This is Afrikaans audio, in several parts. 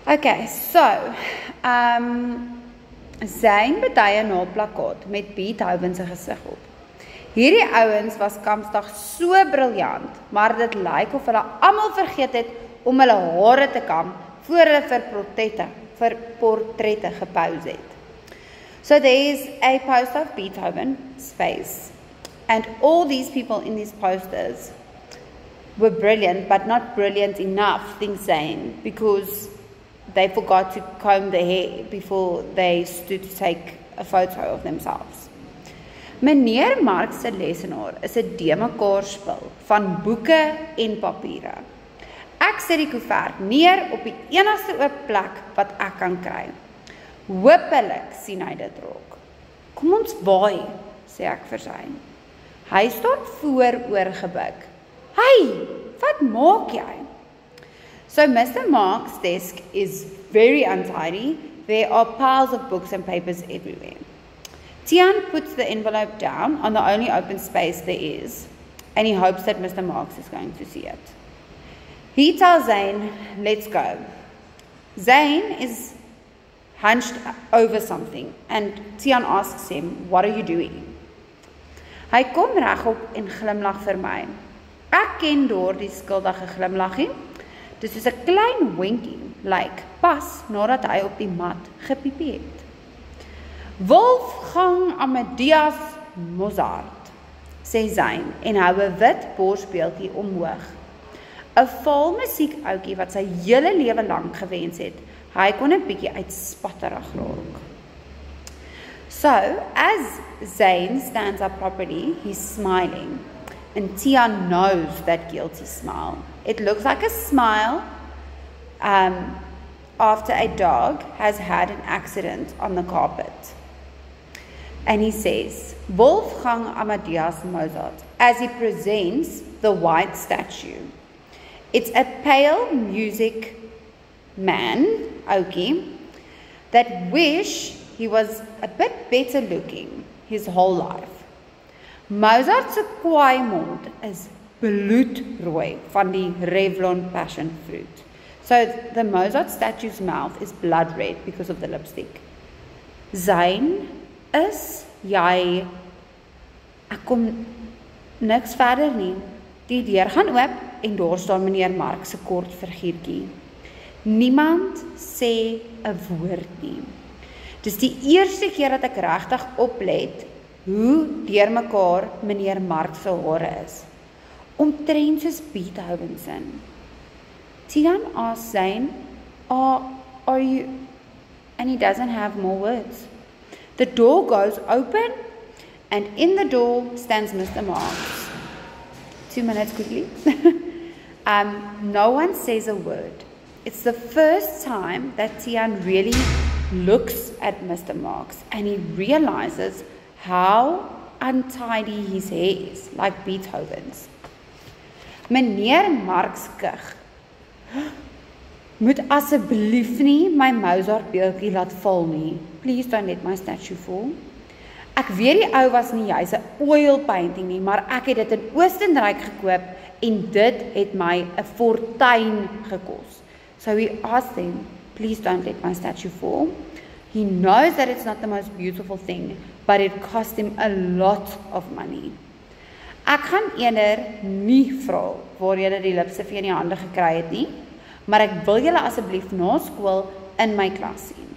Okay, so, Zayn betuie na plakkaat met Beethoven se gesig op. Hierdie ouens was Kampsdag so briljant, maar dit lyk of hulle almal vergeet het om hulle hare te kam voor hulle vir portrette gepose het. So there's a poster of Beethoven's face, and all these people in these posters were brilliant, but not brilliant enough, thinks Zayn, because they forgot to comb their hair before they stood to take a photo of themselves. Meneer Marx se lesenaar is 'n de-mekaar spul van boeke en papiere. Ek sit die koevert neer op die enigste oop plek wat ek kan kry. Hoopelik sien hy dit raak. Kom ons waai, sê ek vir Zayn. Hy staan vooroor gebuk. Hey, wat maak jy? So Mr. Mark's desk is very untidy. There are piles of books and papers everywhere. Tian puts the envelope down on the only open space there is, and he hopes that Mr. Marx is going to see it. He tells Zayn, let's go. Zayn is hunched over something, and Tian asks him, what are you doing? Hy kom regop en glimlag vir my. Ek ken daardie skuldige glimlaggie. Dit is 'n klein wenkie, like pas nadat hy op die mat gepiepie het. Wolfgang Amadeus Mozart, sê Zayn en hou 'n wit borsbeeldjie omhoog. 'n Vaal musiekouetjie wat sy hele lewe lank gewens het. Hy kon 'n bietjie uitspatterig raak. So, as Zayn stands up properly, he's smiling. And Tian knows that guilty smile. It looks like a smile after a dog has had an accident on the carpet. And he says, Wolfgang Amadeus Mozart, as he presents the white statue. It's a pale music man, okay, that wish he was a bit better looking his whole life. Mozart se kwaai mond is bloedrooi van die Revlon passion fruit. So the Mozart statue's mouth is blood red because of the lipstick. Zayn, is jy, ek kom niks verder nie. Die deur gaan oop en daar staan meneer Marx se kort figuurtjie. Niemand sê 'n woord nie. Dis die eerste keer dat ek regtig oplet hoe deurmekaar meneer Marx se hare is. Omtrent soos Beethoven se. Tian asks Zayn, are you, and he doesn't have more words. The door goes open, and in the door stands Mr. Marx. 2 minutes quickly. No one says a word. It's the first time that Tian really looks at Mr. Marx, and he realizes how untidy his hair is, like Beethoven's. Meneer Marx kig. Moet asseblief nie my Mozart beeldjie laat val nie. Please don't let my statue fall. Ek weet die ou was nie juis 'n oil painting nie, maar ek het dit in Oostenryk gekoop en dit het my 'n fortuin gekos. So he asked them, please don't let my statue fall. He knows that it's not the most beautiful thing, but it cost him a lot of money. Ek gaan eerder nie vra waar julle die lipstif in die hande gekry het nie, maar ek wil julle asseblief na skool in my klas sien.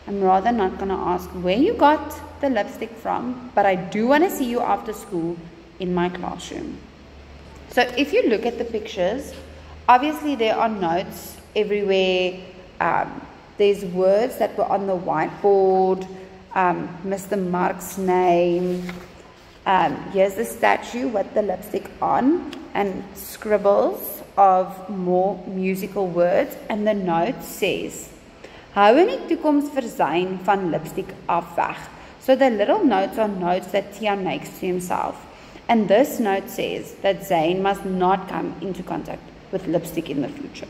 I'm rather not going to ask where you got the lipstick from, but I do want to see you after school in my classroom. So if you look at the pictures, obviously there are notes everywhere. There's words that were on the whiteboard, Mr. Marx's name. Here's the statue with the lipstick on, and scribbles of more musical words, and the note says, hou in die toekoms vir Zayn van lipstick afweg. So the little notes are notes that Tian makes to himself. And this note says that Zayn must not come into contact with lipstick in the future.